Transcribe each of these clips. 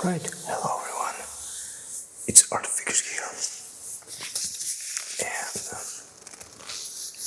Right, hello everyone. It's Art Figures here, and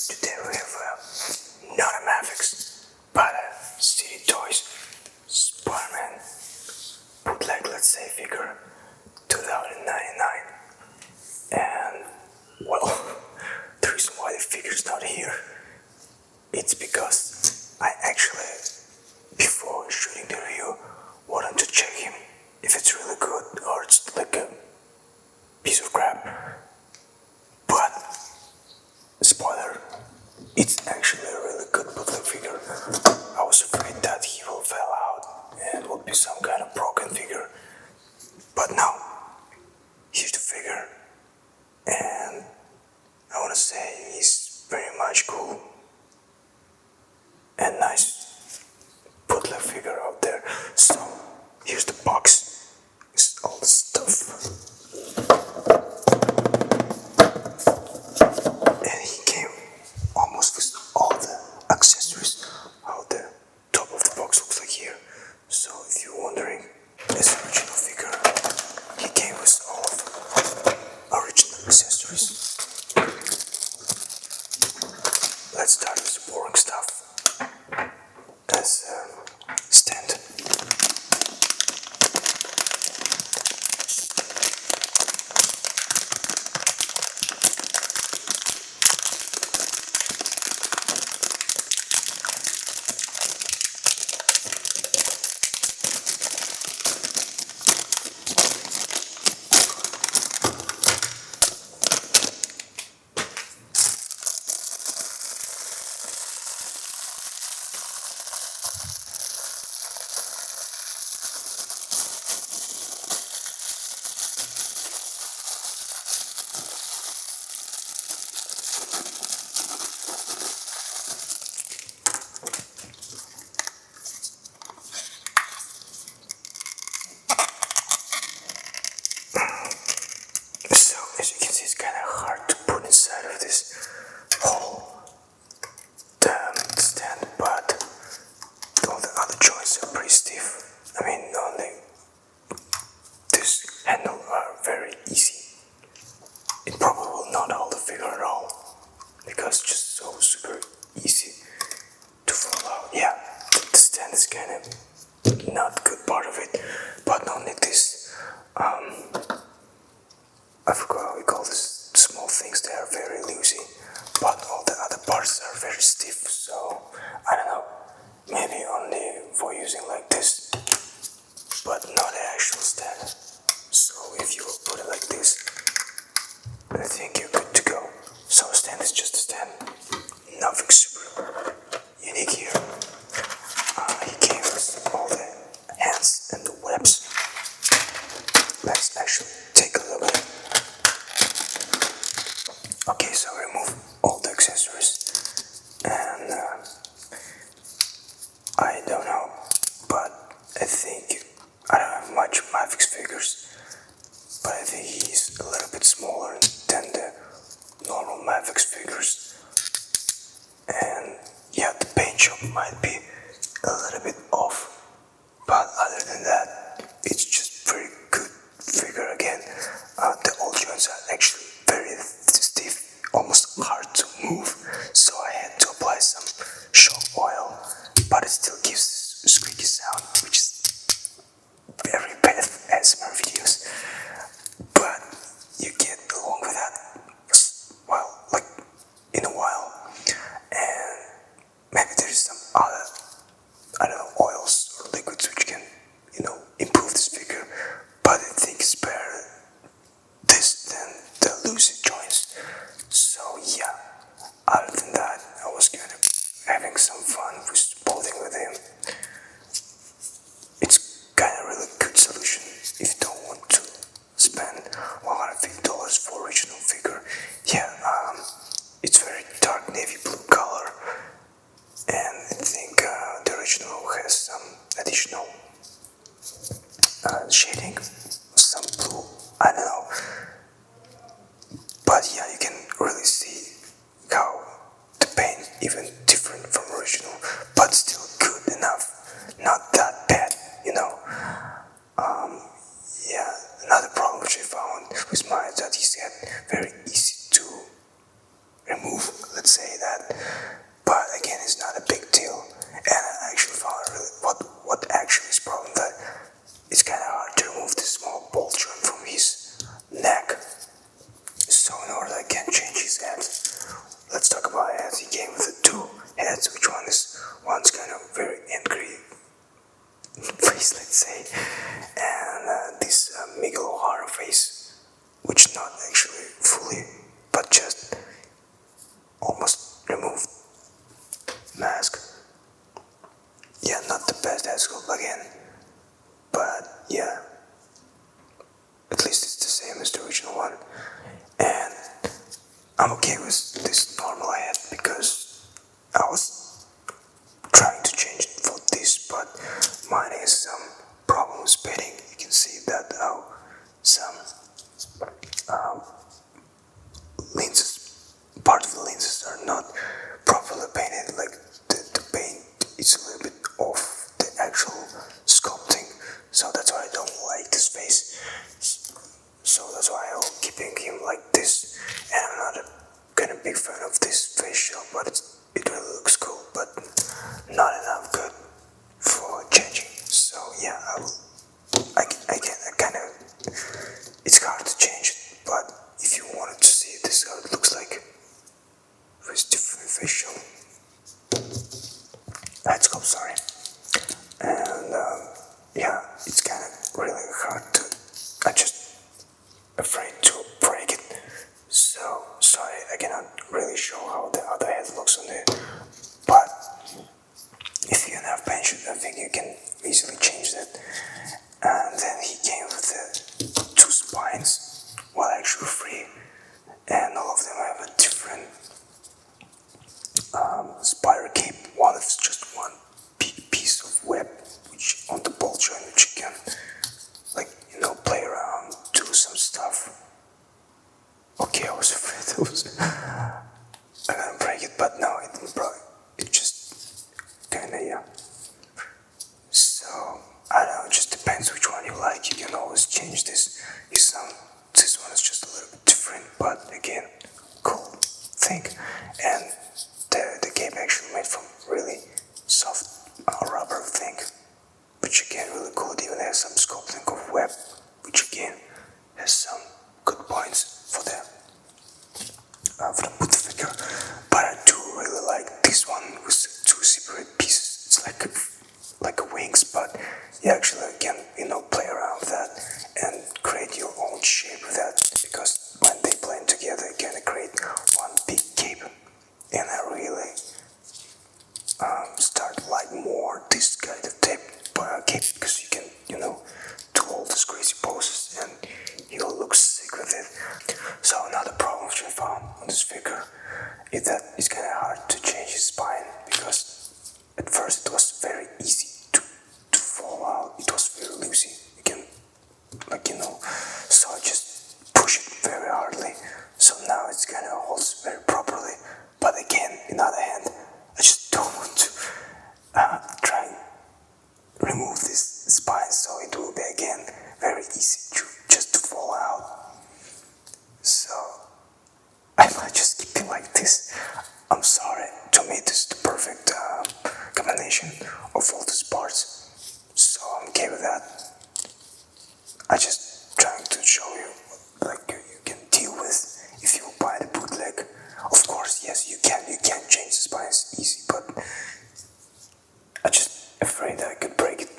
today we have not a Mavix, but a City Toys Spider-Man bootleg, let's say, figure 2099. And well, the reason why the figure's not here, it's because I actually, before shooting the review, wanted to check him if it's really good or it's like a piece of crap. But spoiler, it's actually a really good bootleg figure. I was afraid that he will fail out and would be some kind of broken figure. But no, here's the figure, and I want to say he's very much cool and nice bootleg figure out there. So here's the box. It's all the stuff. And he came almost with all the accessories. How the top of the box looks like here. So if you're wondering, this original figure, he came with all of original accessories. Let's start with the boring stuff. As stand. So, as you can see, it's kind of hard to put inside of this hole the stand, but all the other joints are pretty stiff. I mean, only this handle are very easy. It probably will not hold the figure at all because it's just so super easy to fall out. Yeah, the stand is kind of not good part of it, but only this. I forgot how we call this small things. They are very loosey, but all the other parts are very stiff. So I don't know, maybe only for using like this, but not the actual stand. So if you put it like this, I think you're good to go. So a stand is just a stand, nothing super unique here. He came with all the hands and the webs. Let's actually take a look at it. Okay, so remove all the accessories, and I don't know, but I think I don't have much Mavix figures, but I think he's a little bit smaller than the normal Mavix figures, and yeah, the paint job might be a little bit off, but other than that, it's just very good figure again. The old joints are actually very stiff, almost hard to move, so I had to apply some shock oil, but it still gives this squeaky sound, which is very bad ASMR videos, but you get along with that, well, like in a while, and maybe there is some other, I don't know, oils or liquids which can, improve this figure, but I think it's better this than the loose joints. So yeah, other than that, I was kind of having some fun with boating with him. It's kind of really good solution if you don't want to spend $150 for original figure. Yeah, it's very dark navy blue color, and I think the original has some additional shading, some blue, I don't know, but yeah, you can really see how the paint even different from original, but still good enough, not that bad, which not actually fully, but just almost removed mask. Yeah, not the best head sculpt again, but yeah, at least it's the same as the original one. And I'm okay with this normal head because I was trying to change it for this, but mine has some problems painting. You can see that how some um, lenses, part of the lenses are not properly painted. Like the paint is a little bit off the actual sculpting, so that's why I don't like this face. So that's why I'm keeping him like this. And I'm not a kind of big fan of this face shell, but it really looks cool, but not enough good for changing. So yeah, I kind of, it's hard to change it, but if you wanted to see this how it looks like with different facial head sculpt, sorry. And yeah, it's kind of really hard to, I just afraid to break it. So sorry, I cannot really show how the other head looks on it, but if you have pension, I think you can easily change that. And then he came with the 2 spines, well actually 3, and all of them have a different spiral cape. One is just one big piece of web, which on the ball joint, which you can, like, you know, play around, do some stuff. Okay, I was afraid I'm gonna break it, but no, it didn't break. It just kinda, yeah. So I don't know, it just depends which one you like. You can always change this. This one is just a little bit different, but again, cool thing. And the cape actually made from really soft rubber thing, which again really cool. It even has some sculpting of web, which again has some good points for the boot figure. But I do really like this one with 2 separate pieces. It's like a wings, but you actually can, you know, play around with that and create your own shape with that, because when they blend together you can create one big cape. And I really start like more this kind of cape, because you can, you know, do all these crazy poses and you'll look sick with it. So another problem which I found on this figure is that it's kind of hard to change his spine, because at first it was very easy to fall out. It was very loosey. You can, like, you know, so I just push it very hardly. So now it's kind of holds very properly. But again, on the other hand, I just don't want to try and remove this spine, so it will be again very easy just to fall out. So I might just keep it like this. I'm sorry, to me this is the perfect combination of all these parts, so I'm okay with that. I just trying to show you like you can deal with if you buy the bootleg. Of course, yes, you can change the spines easy, but I just afraid that I could break it.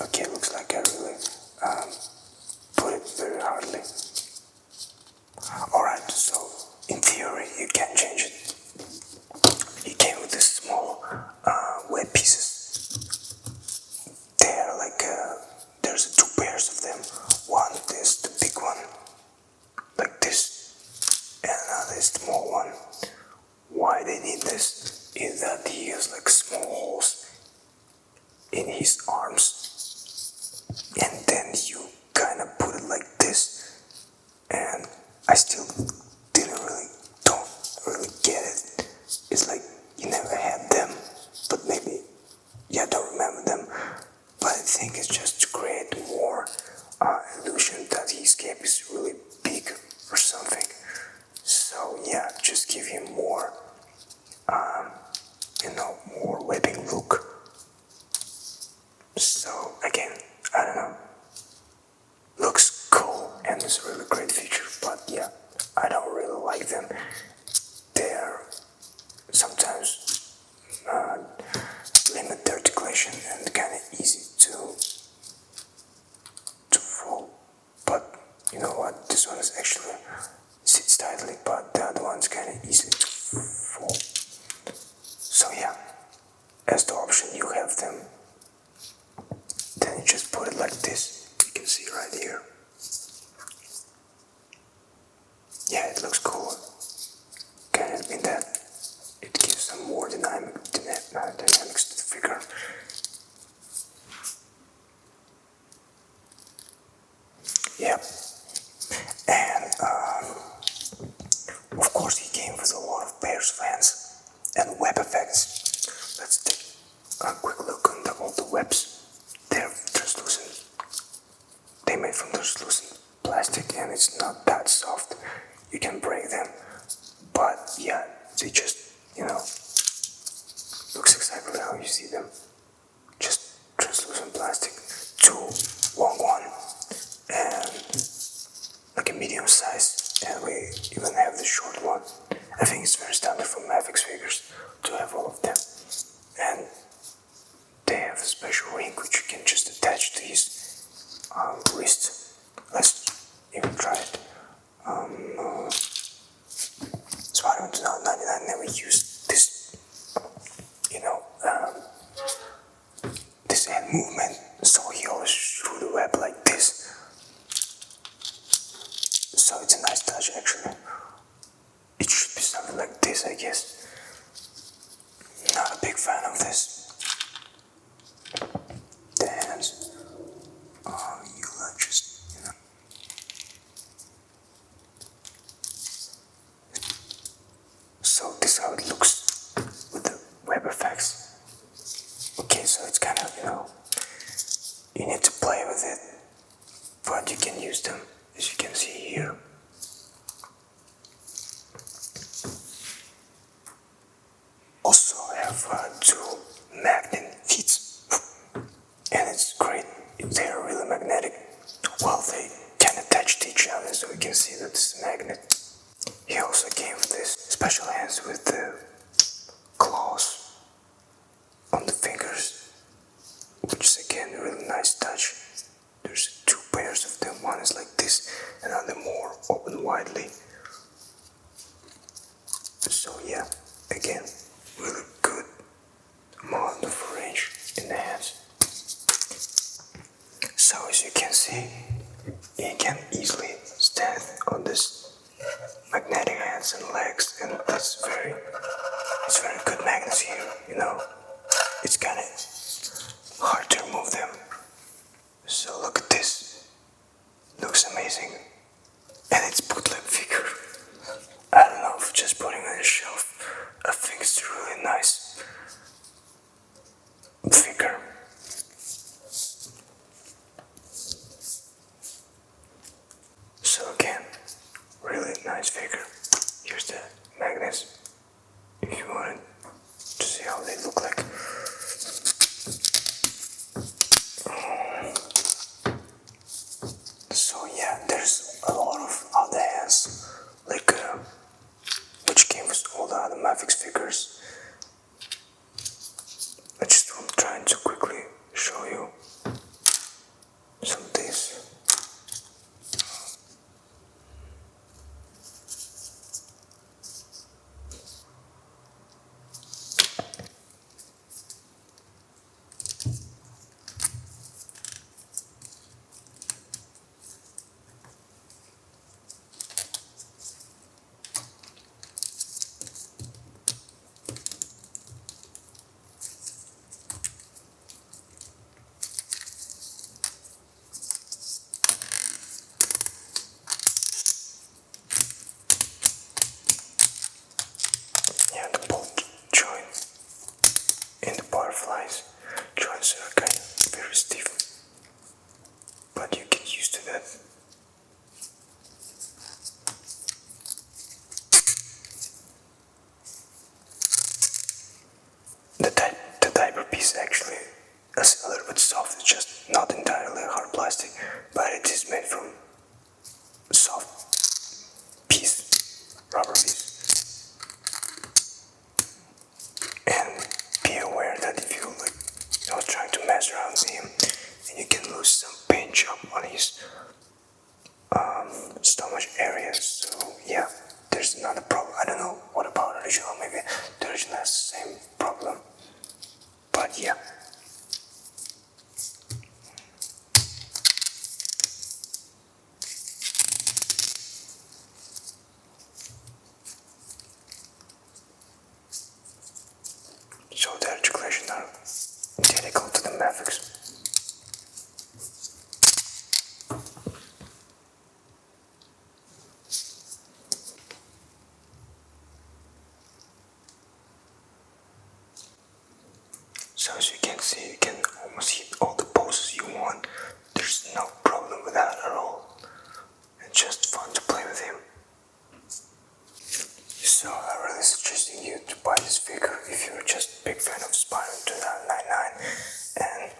Okay, looks like I really put it very hardly. Alright, so in theory you can change it. He came with these small web pieces. They're like, there's 2 pairs of them. One is the big one, like this, and another is the small one. Why they need this is that he has like small holes in his arms, and then you kind of put it like this, and I still don't really get it. It's like you never had them, but maybe I don't remember them. But I think it's just to create more illusion that his cape is really big or something. So yeah, just give him more, you know, more webbing look. So again, I don't know. Looks cool and it's a really great feature, but yeah, I don't really like them. They're sometimes limit the articulation and kind of easy to fall. But you know what? This one ones actually sits tightly, but the other one's kind of easy to fall. So yeah, as the option you have them, then you just put it like this. You can see right here. Yeah, it looks cool. Kind of in that it gives some more dynamics to the figure. Yep. And of course he came with a lot of pairs of hands and web effects. Let's take a quick look on all the webs. They're translucent. They made from translucent plastic and it's not that soft. You can break them. But yeah, they just, looks exactly how you see them. Just translucent plastic. Two long one and like a medium size, and we even have the short one. I think it's very standard for Mafex figures to have all of them. And they have a special ring which you can just attach to his wrist. Let's even try it. Spider-Man 2099 never used this, this hand movement, so he always threw the web like this. So it's a nice touch actually. It should be something like this, I guess. Not a big fan of this. The hands. You'll just, So this is how it looks with the web effects. Okay, so it's kind of, you need to play with it, but you can use them, as you can see here. Also have two magnet feet, and it's great. They're really magnetic. Well, they can attach to each other, so you can see that it's a magnet. He also came with this special hands with the claws on the fingers, which is again a really nice touch. There's two pairs of them. One is like this, another more open widely. So yeah, again, really good amount of range in the hands. So as you can see, you can easily stand on this magnetic hands and legs, and it's very good magnets here, It's kind of hard to remove them. So look at this. Looks amazing. And it's bootleg figure. I don't know if just putting on a shelf. I think it's a really nice figure. So again, really nice figure. Here's the magnets. If you wanted to see how they look like. So yeah, there's a lot of other hands, like which came with all the other Mafex figures. I just am trying to quickly show you some of these. Yeah, the bolt joint in the butterflies joints are kind of very stiff, but you get used to that. The diaper piece actually is a little bit soft. It's just not entirely hard plastic, but it is made from soft piece, rubber piece. And be aware that if you trying to mess around with him, then you can lose some paint job on his stomach area, so yeah, there's not a problem. I don't know what about original, maybe the original has the same problem, but yeah. So the articulation are identical to the Mavics. So as you can see, you can almost hit all the poses you want. There's no problem with that at all. It's just fun to play with him. So I really suggesting you to buy this figure if you're just a big fan of Spider-Man 2099 and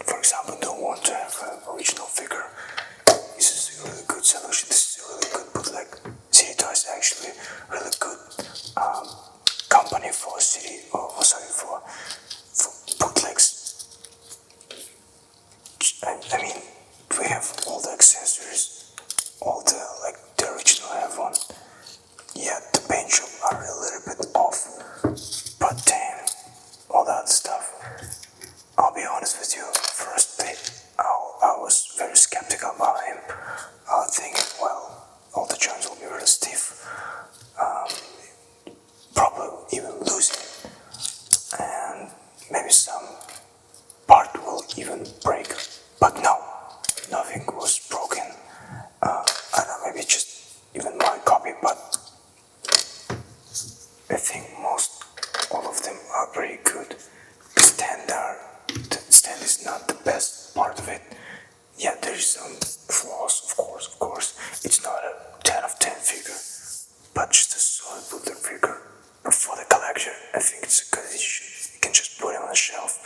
for example don't want to have an original figure. This is a really good solution. This is a really good bootleg. City Toys is actually really good company for city or for bootlegs. I mean we have all the accessories, all the like the original I have one. Yeah, the paint job are a little bit off, but damn, all that stuff. I'll be honest with you, first I was very skeptical about him. Thinking, well, all the joints will be really stiff, probably even losing, and maybe some part will even break. But no, nothing was broken. I don't know, maybe just even my copy, but I think most all of them are very good. The stand is not the best part of it. Yeah, there is some flaws, of course. It's not a 10 of 10 figure, but just a solid bootleg figure. But for the collection, I think it's a good addition. You can just put him on the shelf,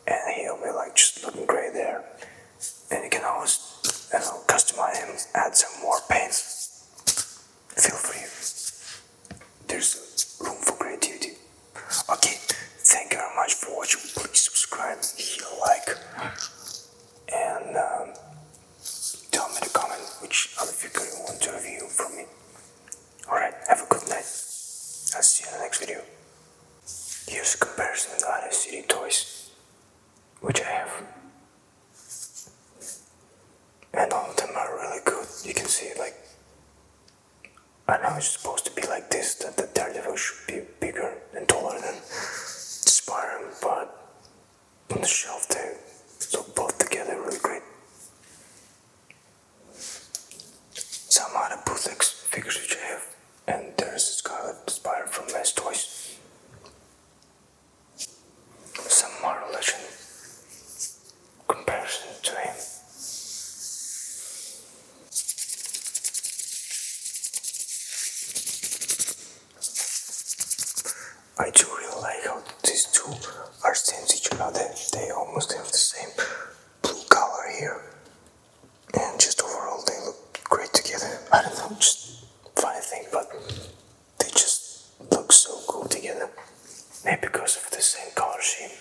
and he'll be like just looking great there. And you can always, customize him, add some more paints. Feel free. There's room for creativity. Okay, thank you very much for watching. Please subscribe, hit a like, and tell me in the comment which other figure you want to review from me. Alright, have a good night. I'll see you in the next video. Here's a comparison with other City Toys, which I have. And all of them are really good. You can see like, I know it's supposed to be like this, that the Daredevil should be bigger and taller than Spider-Man, but on the shelf they look both together really great. Some other bootleg figures which I have, and there's Scarlet Spider from Mass Toys. Some Marvel Legend comparison to him. I do really like how these two are same each other. They almost have the same blue color here. And just overall they look great together. I don't know, just funny thing, but they just look so cool together. Maybe because of the same color scheme.